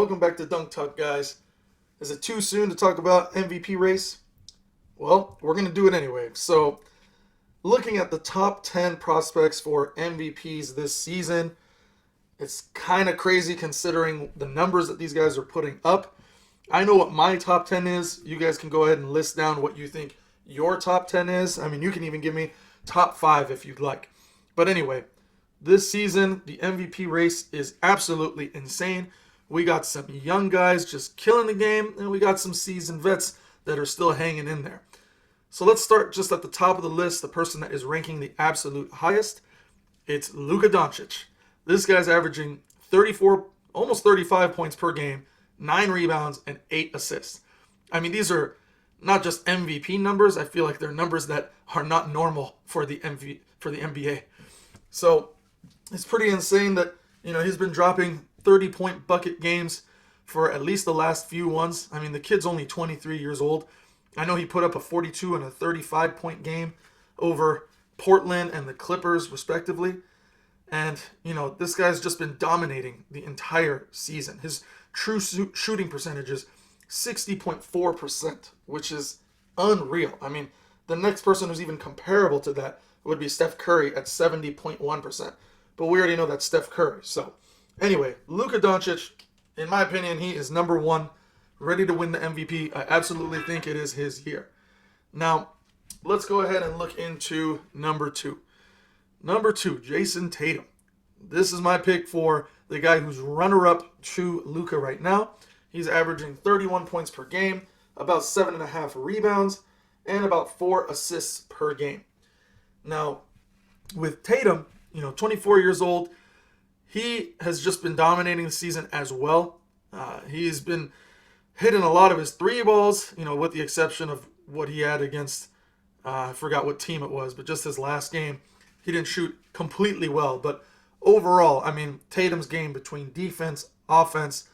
Welcome back to Dunk Talk, guys. Is it too soon to talk about MVP race? Well, we're going to do it anyway. So, looking at the top 10 prospects for MVPs this season, it's kind of crazy considering the numbers that these guys are putting up. I know what my top 10 is. You guys can go ahead and list down what you think your top 10 is. I mean, you can even give me top 5 if you'd like. But anyway, this season, the MVP race is absolutely insane. We got some young guys just killing the game, and we got some seasoned vets that are still hanging in there. So let's start just at the top of the list, the person that is ranking the absolute highest. It's Luka Doncic. This guy's averaging 34, almost 35 points per game, 9 rebounds, and 8 assists. I mean, these are not just MVP numbers. I feel like they're numbers that are not normal for the NBA. So it's pretty insane that, he's been dropping 30-point bucket games for at least the last few ones. I mean, the kid's only 23 years old. I know he put up a 42 and a 35-point game over Portland and the Clippers, respectively. And, this guy's just been dominating the entire season. His true shooting percentage is 60.4%, which is unreal. I mean, the next person who's even comparable to that would be Steph Curry at 70.1%. But we already know that's Steph Curry. So, anyway, Luka Doncic, in my opinion, he is number one, ready to win the MVP. I absolutely think it is his year. Now, let's go ahead and look into number two. Number 2, Jason Tatum. This is my pick for the guy who's runner-up to Luka right now. He's averaging 31 points per game, about 7.5 rebounds, and about 4 assists per game. Now, with Tatum, 24 years old, he has just been dominating the season as well. He's been hitting a lot of his 3 balls, with the exception of what he had against, I forgot what team it was, but just his last game. He didn't shoot completely well, but overall, I mean, Tatum's game between defense, offense,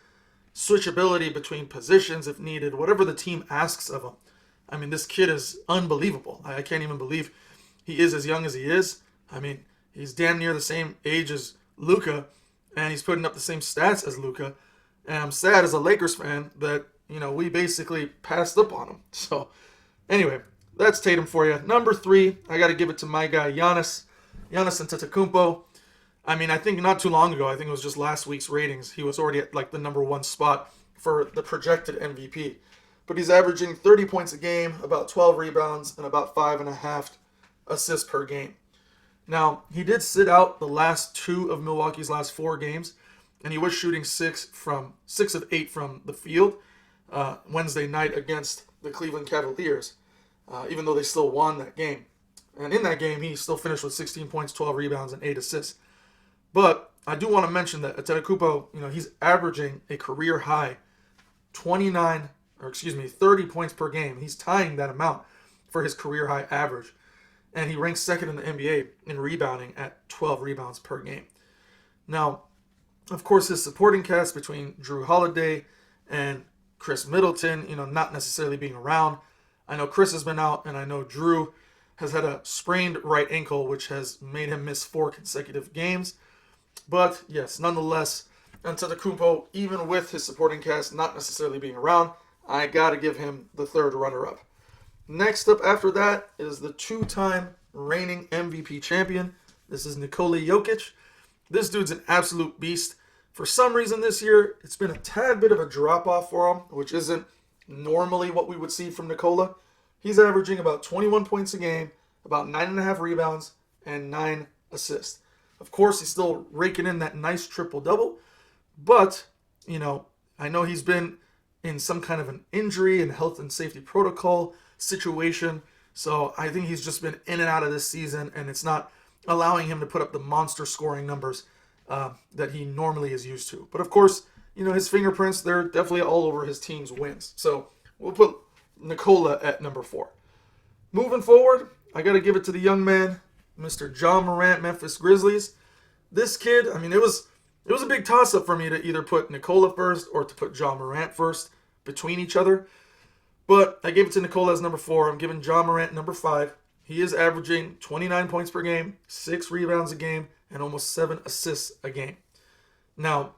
switchability between positions if needed, whatever the team asks of him. I mean, this kid is unbelievable. I can't even believe he is as young as he is. I mean, he's damn near the same age as Luka, and he's putting up the same stats as Luka. And I'm sad as a Lakers fan that, we basically passed up on him. So, anyway, that's Tatum for you. Number 3, I got to give it to my guy, Giannis Antetokuro. I mean, I think not too long ago, I think it was just last week's ratings, he was already at the number 1 spot for the projected MVP. But he's averaging 30 points a game, about 12 rebounds, and about 5.5 assists per game. Now, he did sit out the last 2 of Milwaukee's last 4 games, and he was shooting 6 of 8 from the field Wednesday night against the Cleveland Cavaliers, even though they still won that game. And in that game, he still finished with 16 points, 12 rebounds, and 8 assists. But I do want to mention that Antetokounmpo, he's averaging a career high 30 points per game. He's tying that amount for his career high average. And he ranks second in the NBA in rebounding at 12 rebounds per game. Now, of course, his supporting cast between Drew Holiday and Chris Middleton, not necessarily being around. I know Chris has been out, and I know Drew has had a sprained right ankle, which has made him miss 4 consecutive games. But yes, nonetheless, Antetokounmpo, even with his supporting cast not necessarily being around, I got to give him the 3rd runner-up. Next up after that is the 2-time reigning MVP champion. This is Nikola Jokic. This dude's an absolute beast. For some reason this year, it's been a tad bit of a drop-off for him, which isn't normally what we would see from Nikola. He's averaging about 21 points a game, about 9.5 rebounds, and 9 assists. Of course, he's still raking in that nice triple-double, but, I know he's been in some kind of an injury and health and safety protocol situation, so I think he's just been in and out of this season, and it's not allowing him to put up the monster scoring numbers that he normally is used to. But of course, his fingerprints, they're definitely all over his team's wins. So we'll put Nikola at number 4. Moving forward, I got to give it to the young man, Mr. Ja Morant, Memphis Grizzlies. This kid, I mean, it was a big toss-up for me to either put Nikola first or to put Ja Morant first between each other. But I gave it to Nikola as number 4. I'm giving Ja Morant number 5. He is averaging 29 points per game, 6 rebounds a game, and almost 7 assists a game. Now,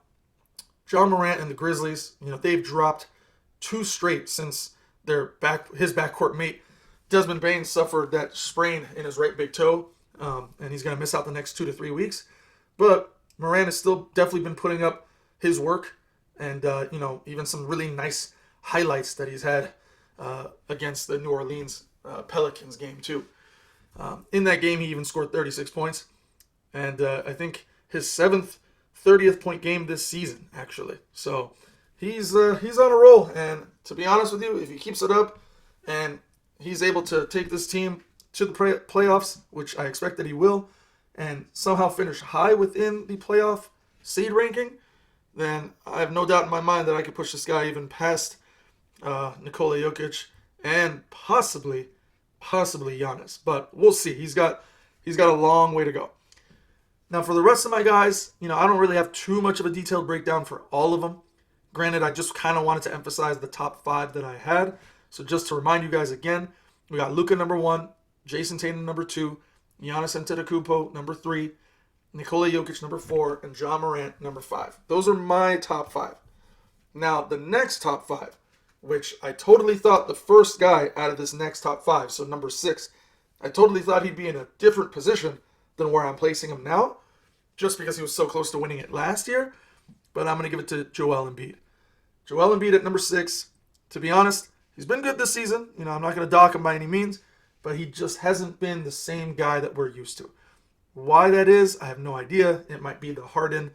John Morant and the Grizzlies, they've dropped two straight since his backcourt mate Desmond Bane suffered that sprain in his right big toe, and he's going to miss out the next 2 to 3 weeks. But Morant has still definitely been putting up his work, and even some really nice highlights that he's had against the New Orleans Pelicans game too. In that game, he even scored 36 points, and I think his 30th point game this season, actually. So he's on a roll, and to be honest with you, if he keeps it up and he's able to take this team to the playoffs, which I expect that he will, and somehow finish high within the playoff seed ranking, then I have no doubt in my mind that I could push this guy even past Nikola Jokic and possibly Giannis. But we'll see. He's got a long way to go. Now, for the rest of my guys, I don't really have too much of a detailed breakdown for all of them. Granted, I just kind of wanted to emphasize the top 5 that I had. So just to remind you guys again, we got Luka number 1, Jason Tatum number 2, Giannis Antetokuro number 3, Nikola Jokic number 4, and John Morant number 5. Those are my top 5. Now, the next top 5, which I totally thought the first guy out of this next top 5, so number 6, I totally thought he'd be in a different position than where I'm placing him now, just because he was so close to winning it last year. But I'm going to give it to Joel Embiid. Joel Embiid at number 6. To be honest, he's been good this season. I'm not going to dock him by any means, but he just hasn't been the same guy that we're used to. Why that is, I have no idea. It might be the Harden,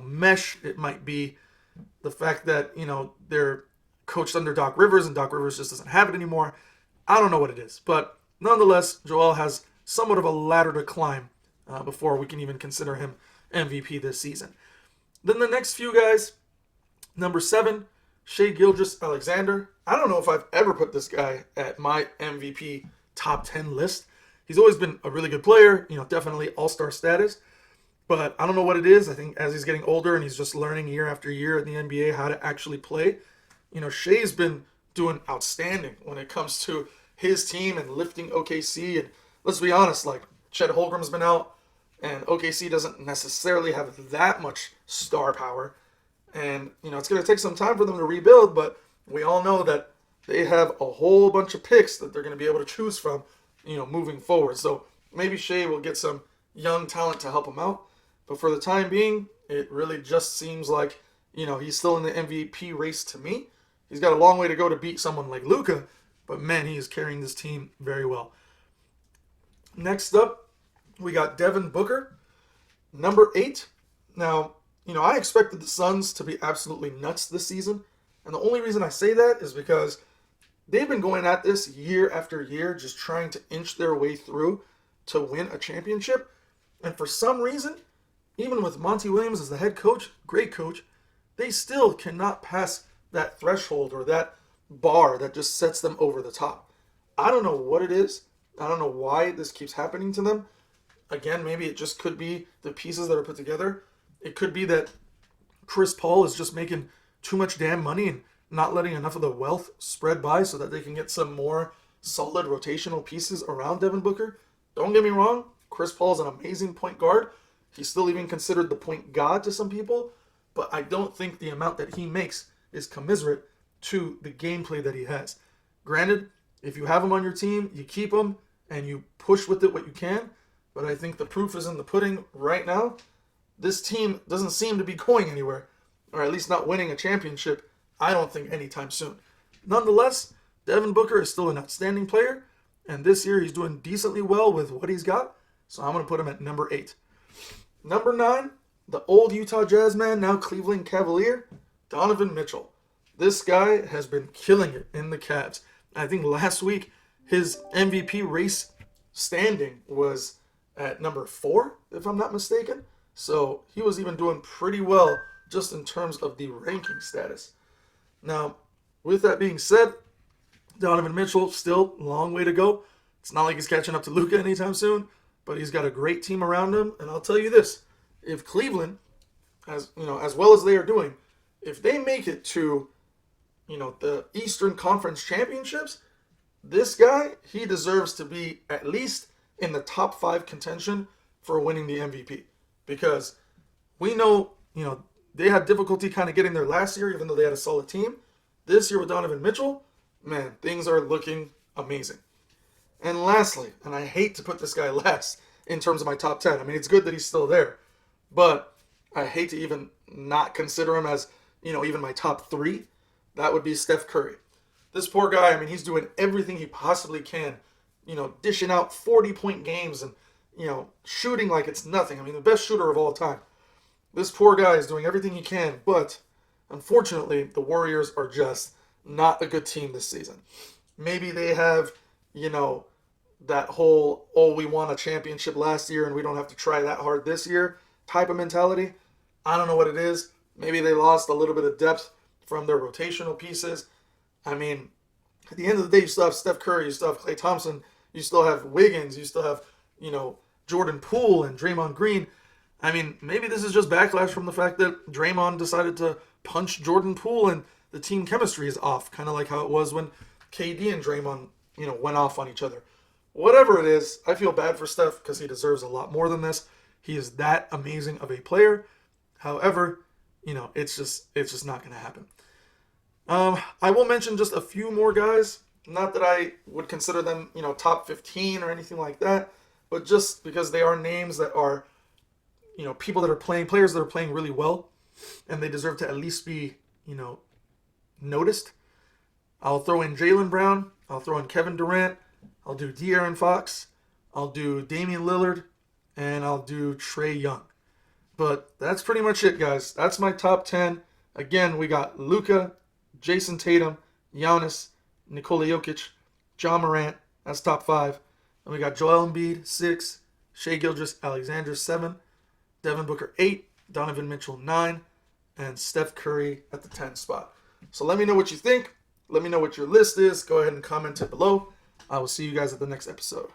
mesh. It might be the fact that, they're coached under Doc Rivers and Doc Rivers just doesn't have it anymore. I don't know what it is. But nonetheless, Joel has somewhat of a ladder to climb before we can even consider him MVP this season. Then the next few guys, number 7, Shai Gilgeous-Alexander. I don't know if I've ever put this guy at my MVP top 10 list. He's always been a really good player, definitely all-star status. But I don't know what it is. I think as he's getting older and he's just learning year after year in the NBA how to actually play, Shai's been doing outstanding when it comes to his team and lifting OKC. And let's be honest, Chet Holmgren's been out, and OKC doesn't necessarily have that much star power. And, it's going to take some time for them to rebuild, but we all know that they have a whole bunch of picks that they're going to be able to choose from, moving forward. So maybe Shai will get some young talent to help him out. But for the time being, it really just seems like, he's still in the MVP race to me. He's got a long way to go to beat someone like Luka, but man, he is carrying this team very well. Next up, we got Devin Booker, number 8. Now, I expected the Suns to be absolutely nuts this season. And the only reason I say that is because they've been going at this year after year, just trying to inch their way through to win a championship. And for some reason, even with Monty Williams as the head coach, great coach, they still cannot pass that threshold or that bar that just sets them over the top. I don't know what it is. I don't know why this keeps happening to them. Again, maybe it just could be the pieces that are put together. It could be that Chris Paul is just making too much damn money and not letting enough of the wealth spread by so that they can get some more solid rotational pieces around Devin Booker. Don't get me wrong, Chris Paul is an amazing point guard. He's still even considered the point god to some people, but I don't think the amount that he makes is commensurate to the gameplay that he has. Granted, if you have him on your team, you keep him and you push with it what you can, but I think the proof is in the pudding right now. This team doesn't seem to be going anywhere, or at least not winning a championship, I don't think anytime soon. Nonetheless, Devin Booker is still an outstanding player, and this year he's doing decently well with what he's got, so I'm going to put him at number 8. Number 9, the old Utah Jazz man, now Cleveland Cavalier, Donovan Mitchell. This guy has been killing it in the Cavs. I think last week his MVP race standing was at number 4, if I'm not mistaken. So he was even doing pretty well just in terms of the ranking status. Now, with that being said, Donovan Mitchell still a long way to go. It's not like he's catching up to Luka anytime soon, but he's got a great team around him. And I'll tell you this, if Cleveland, as well as they are doing, if they make it to, the Eastern Conference Championships, this guy, he deserves to be at least in the top 5 contention for winning the MVP. Because we know, they had difficulty kind of getting there last year, even though they had a solid team. This year with Donovan Mitchell, man, things are looking amazing. And lastly, and I hate to put this guy last in terms of my top 10. I mean, it's good that he's still there, but I hate to even not consider him as, even my top 3. That would be Steph Curry. This poor guy, I mean, he's doing everything he possibly can, dishing out 40-point games and, shooting like it's nothing. I mean, the best shooter of all time. This poor guy is doing everything he can, but unfortunately, the Warriors are just not a good team this season. Maybe they have, that whole, oh, we won a championship last year and we don't have to try that hard this year type of mentality. I don't know what it is. Maybe they lost a little bit of depth from their rotational pieces. I mean, at the end of the day, you still have Steph Curry, you still have Klay Thompson, you still have Wiggins, you still have, Jordan Poole and Draymond Green. I mean, maybe this is just backlash from the fact that Draymond decided to punch Jordan Poole and the team chemistry is off, kind of like how it was when KD and Draymond, went off on each other. Whatever it is, I feel bad for Steph because he deserves a lot more than this. He is that amazing of a player. However, it's just not going to happen. I will mention just a few more guys. Not that I would consider them, top 15 or anything like that, but just because they are names that are, people that are playing, players that are playing really well, and they deserve to at least be, noticed. I'll throw in Jaylen Brown. I'll throw in Kevin Durant. I'll do De'Aaron Fox. I'll do Damian Lillard. And I'll do Trae Young. But that's pretty much it, guys. That's my top 10. Again, we got Luka, Jason Tatum, Giannis, Nikola Jokic, John Morant. That's top 5. And we got Joel Embiid, 6. Shai Gilgeous-Alexander, 7. Devin Booker, 8. Donovan Mitchell, 9. And Steph Curry at the 10 spot. So let me know what you think. Let me know what your list is. Go ahead and comment it below. I will see you guys at the next episode.